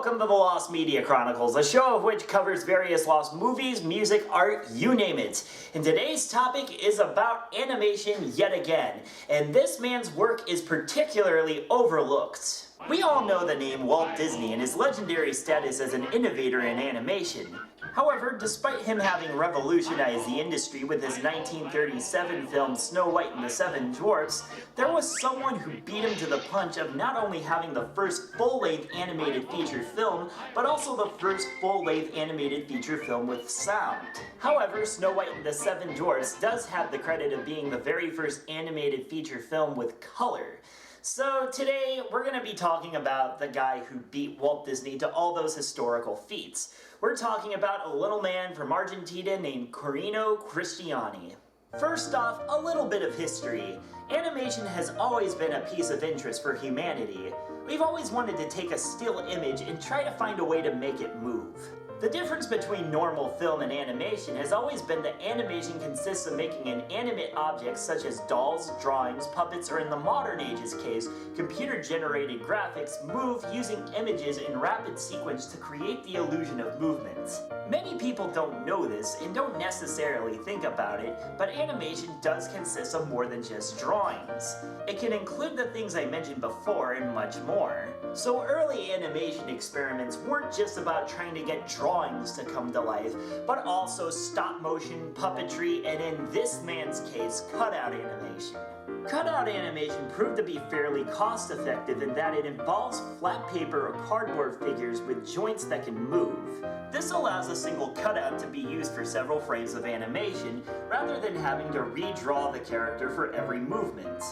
Welcome to the Lost Media Chronicles, a show of which covers various lost movies, music, art, you name it. And today's topic is about animation yet again, and this man's work is particularly overlooked. We all know the name Walt Disney and his legendary status as an innovator in animation. However, despite him having revolutionized the industry with his 1937 film Snow White and the Seven Dwarfs, there was someone who beat him to the punch of not only having the first full-length animated feature film, but also the first full-length animated feature film with sound. However, Snow White and the Seven Dwarfs does have the credit of being the very first animated feature film with color. So today, we're going to be talking about the guy who beat Walt Disney to all those historical feats. We're talking about a little man from Argentina named Quirino Christiani. First off, a little bit of history. Animation has always been a piece of interest for humanity. We've always wanted to take a still image and try to find a way to make it move. The difference between normal film and animation has always been that animation consists of making an animate object such as dolls, drawings, puppets, or in the modern age's case, computer-generated graphics move using images in rapid sequence to create the illusion of movement. Many people don't know this and don't necessarily think about it, but animation does consist of more than just drawings. It can include the things I mentioned before and much more. So early animation experiments weren't just about trying to get drawings to come to life, but also stop motion, puppetry, and in this man's case, cutout animation. Cutout animation proved to be fairly cost-effective in that it involves flat paper or cardboard figures with joints that can move. This allows a single cutout to be used for several frames of animation, rather than having to redraw the character for every movement.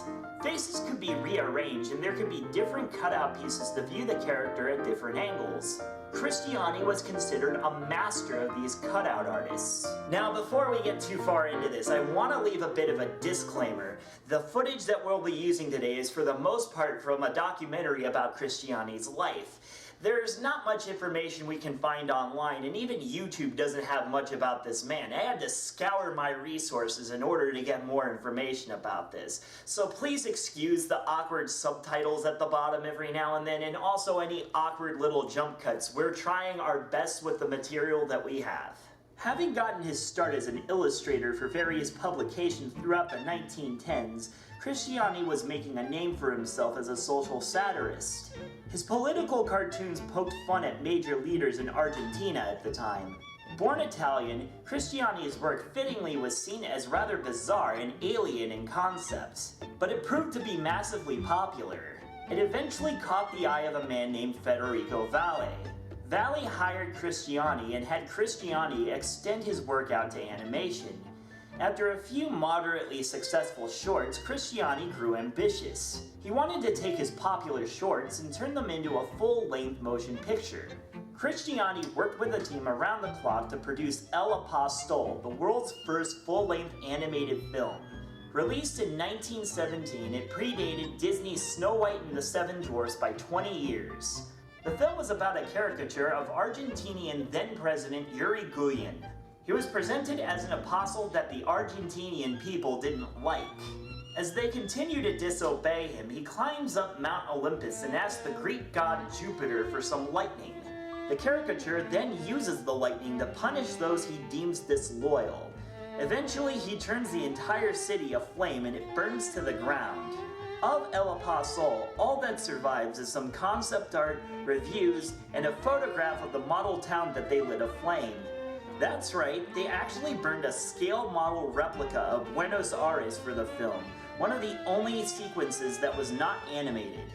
Faces could be rearranged and there could be different cutout pieces to view the character at different angles. Christiani was considered a master of these cutout artists. Now, before we get too far into this, I want to leave a bit of a disclaimer. The footage that we'll be using today is for the most part from a documentary about Christiani's life. There's not much information we can find online, and even YouTube doesn't have much about this man. I had to scour my resources in order to get more information about this. So please excuse the awkward subtitles at the bottom every now and then, and also any awkward little jump cuts. We're trying our best with the material that we have. Having gotten his start as an illustrator for various publications throughout the 1910s, Christiani was making a name for himself as a social satirist. His political cartoons poked fun at major leaders in Argentina at the time. Born Italian, Christiani's work fittingly was seen as rather bizarre and alien in concept, but it proved to be massively popular. It eventually caught the eye of a man named Federico Valle. Valle hired Christiani and had Christiani extend his work out to animation. After a few moderately successful shorts, Christiani grew ambitious. He wanted to take his popular shorts and turn them into a full-length motion picture. Christiani worked with a team around the clock to produce Apóstol, the world's first full-length animated film. Released in 1917, it predated Disney's Snow White and the Seven Dwarfs by 20 years. The film was about a caricature of Argentinian then-President Yuri Guyen. He was presented as an apostle that the Argentinian people didn't like. As they continue to disobey him, he climbs up Mount Olympus and asks the Greek god Jupiter for some lightning. The caricature then uses the lightning to punish those he deems disloyal. Eventually, he turns the entire city aflame and it burns to the ground. Of El Apóstol, all that survives is some concept art, reviews, and a photograph of the model town that they lit aflame. That's right, they actually burned a scale model replica of Buenos Aires for the film, one of the only sequences that was not animated.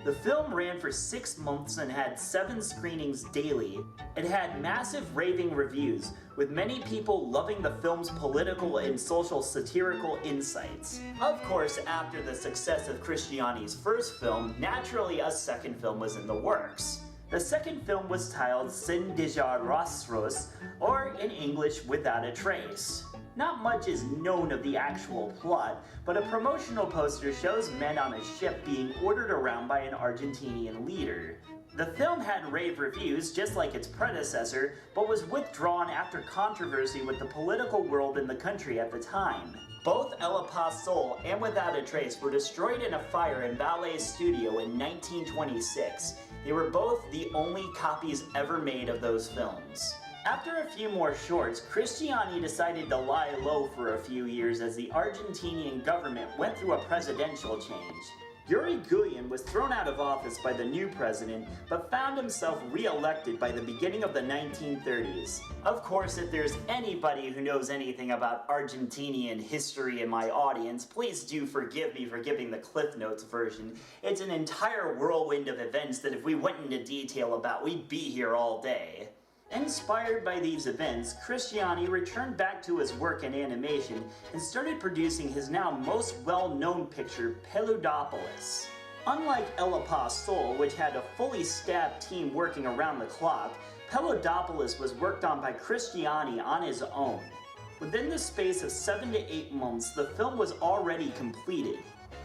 The film ran for 6 months and had 7 screenings daily. It had massive raving reviews, with many people loving the film's political and social satirical insights. Of course, after the success of Christiani's first film, naturally a second film was in the works. The second film was titled Sin Dejar Rastros, or in English, Without a Trace. Not much is known of the actual plot, but a promotional poster shows men on a ship being ordered around by an Argentinian leader. The film had rave reviews, just like its predecessor, but was withdrawn after controversy with the political world in the country at the time. Both El Apóstol and Without a Trace were destroyed in a fire in Valle's studio in 1926. They were both the only copies ever made of those films. After a few more shorts, Cristiani decided to lie low for a few years as the Argentinian government went through a presidential change. Irigoyen was thrown out of office by the new president, but found himself re-elected by the beginning of the 1930s. Of course, if there's anybody who knows anything about Argentinian history in my audience, please do forgive me for giving the Cliff Notes version. It's an entire whirlwind of events that if we went into detail about, we'd be here all day. Inspired by these events, Cristiani returned back to his work in animation and started producing his now most well-known picture, Pelodópolis. Unlike Apóstol, which had a fully staffed team working around the clock, Pelodópolis was worked on by Cristiani on his own. Within the space of 7 to 8 months, the film was already completed.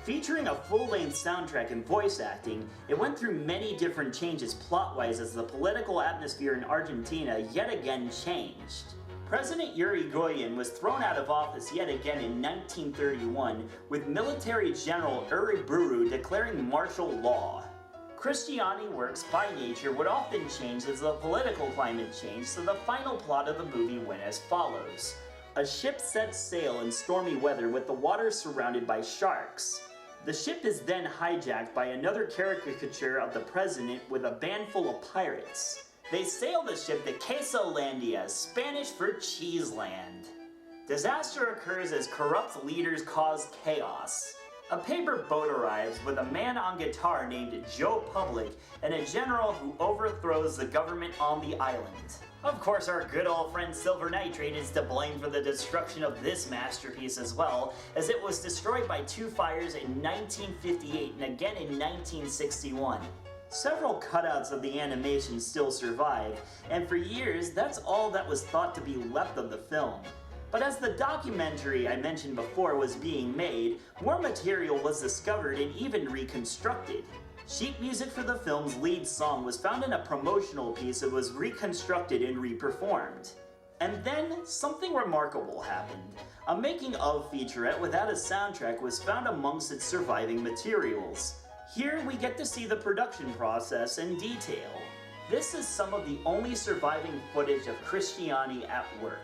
Featuring a full-length soundtrack and voice acting, it went through many different changes plot-wise as the political atmosphere in Argentina yet again changed. President Irigoyen was thrown out of office yet again in 1931, with military general Uriburu declaring martial law. Cristiani works by nature would often change as the political climate changed, so the final plot of the movie went as follows. A ship sets sail in stormy weather with the water surrounded by sharks. The ship is then hijacked by another caricature of the president with a band full of pirates. They sail the ship to Quesolandia, Spanish for Cheeseland. Disaster occurs as corrupt leaders cause chaos. A paper boat arrives with a man on guitar named Joe Public and a general who overthrows the government on the island. Of course, our good old friend Silver Nitrate is to blame for the destruction of this masterpiece as well, as it was destroyed by two fires in 1958 and again in 1961. Several cutouts of the animation still survive, and for years that's all that was thought to be left of the film. But as the documentary I mentioned before was being made, more material was discovered and even reconstructed. Sheet music for the film's lead song was found in a promotional piece that was reconstructed and reperformed. And then, something remarkable happened. A making-of featurette without a soundtrack was found amongst its surviving materials. Here we get to see the production process in detail. This is some of the only surviving footage of Cristiani at work.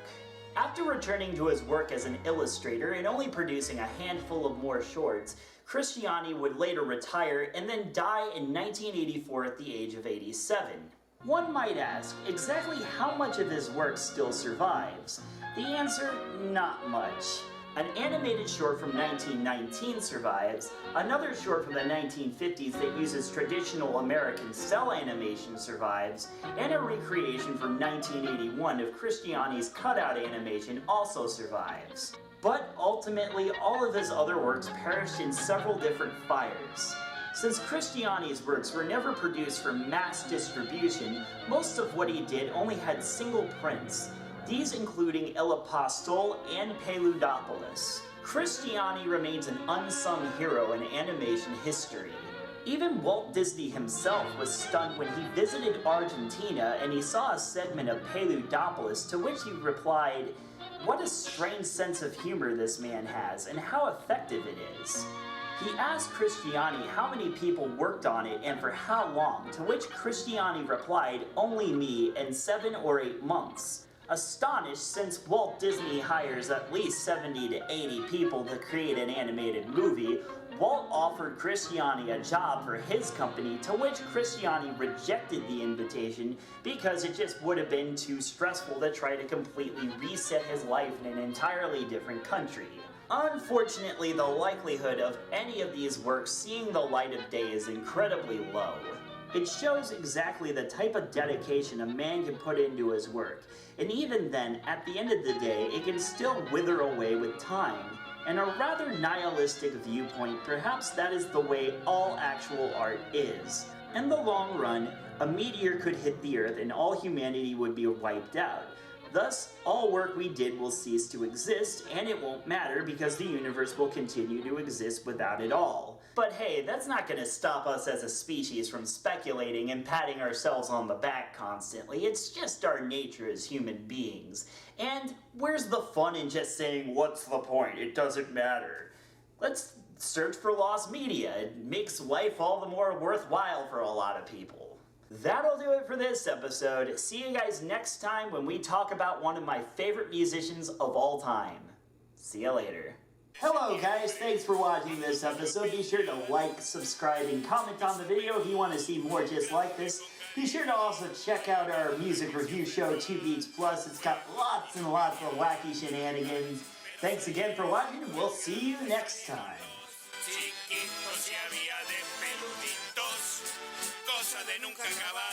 After returning to his work as an illustrator and only producing a handful of more shorts, Cristiani would later retire and then die in 1984 at the age of 87. One might ask, exactly how much of his work still survives? The answer, not much. An animated short from 1919 survives, another short from the 1950s that uses traditional American cell animation survives, and a recreation from 1981 of Cristiani's cutout animation also survives. But ultimately, all of his other works perished in several different fires. Since Cristiani's works were never produced for mass distribution, most of what he did only had single prints. These including Apóstol and Pelodópolis. Cristiani remains an unsung hero in animation history. Even Walt Disney himself was stunned when he visited Argentina and he saw a segment of Pelodópolis, to which he replied, "What a strange sense of humor this man has, and how effective it is." He asked Cristiani how many people worked on it and for how long, to which Cristiani replied, "Only me, and 7 or 8 months. Astonished, since Walt Disney hires at least 70 to 80 people to create an animated movie, Walt offered Cristiani a job for his company, to which Cristiani rejected the invitation because it just would have been too stressful to try to completely reset his life in an entirely different country. Unfortunately, the likelihood of any of these works seeing the light of day is incredibly low. It shows exactly the type of dedication a man can put into his work, and even then, at the end of the day, it can still wither away with time. In a rather nihilistic viewpoint, perhaps that is the way all actual art is. In the long run, a meteor could hit the Earth and all humanity would be wiped out. Thus, all work we did will cease to exist, and it won't matter because the universe will continue to exist without it all. But hey, that's not going to stop us as a species from speculating and patting ourselves on the back constantly. It's just our nature as human beings. And where's the fun in just saying, "What's the point? It doesn't matter"? Let's search for lost media. It makes life all the more worthwhile for a lot of people. That'll do it for this episode. See you guys next time when we talk about one of my favorite musicians of all time. See you later. Hello guys, thanks for watching this episode. Be sure to like, subscribe, and comment on the video if you want to see more just like this. Be sure to also check out our music review show, 2 Beats Plus. It's got lots and lots of wacky shenanigans. Thanks again for watching, and we'll see you next time. Chiquitos y había de peluditos, cosa de nunca acabar.